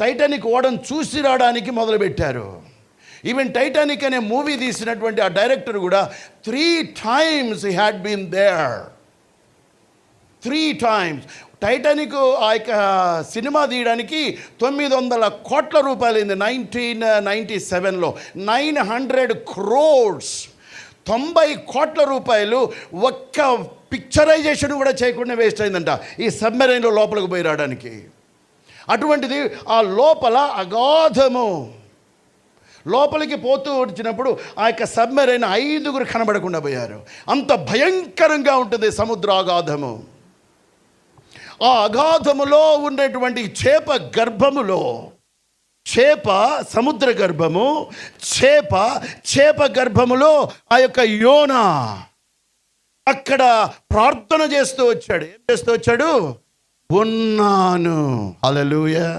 Titanic ఓడను చూసి రావడానికి మొదలుపెట్టారు. ఈవెన్ టైటానిక్ అనే మూవీ తీసినటువంటి ఆ డైరెక్టర్ కూడా 3 times he had been there. 3 times. Titanic ఆ యొక్క సినిమా తీయడానికి 900 కోట్ల రూపాయలు అయింది 1997లో. 900 crores, 90 కోట్ల రూపాయలు ఒక్క పిక్చరైజేషన్ కూడా చేయకుండా వేస్ట్ అయిందంట ఈ సబ్మెరైన్లో లోపలికి పోయి రావడానికి. అటువంటిది ఆ లోపల అగాధము, లోపలికి పోతూ వచ్చినప్పుడు ఆ యొక్క సబ్మెరైన్ 5 కనబడకుండా పోయారు. అంత భయంకరంగా ఉంటుంది సముద్ర అగాధము. ఆ అగాధములో ఉండేటువంటి చేప గర్భములో, చేప సముద్ర గర్భము, చేప గర్భములో ఆ యొక్క యోనా అక్కడ ప్రార్థన చేస్తూ వచ్చాడు. ఏం చేస్తూ వచ్చాడు? ఉన్నాను. హల్లెలూయా.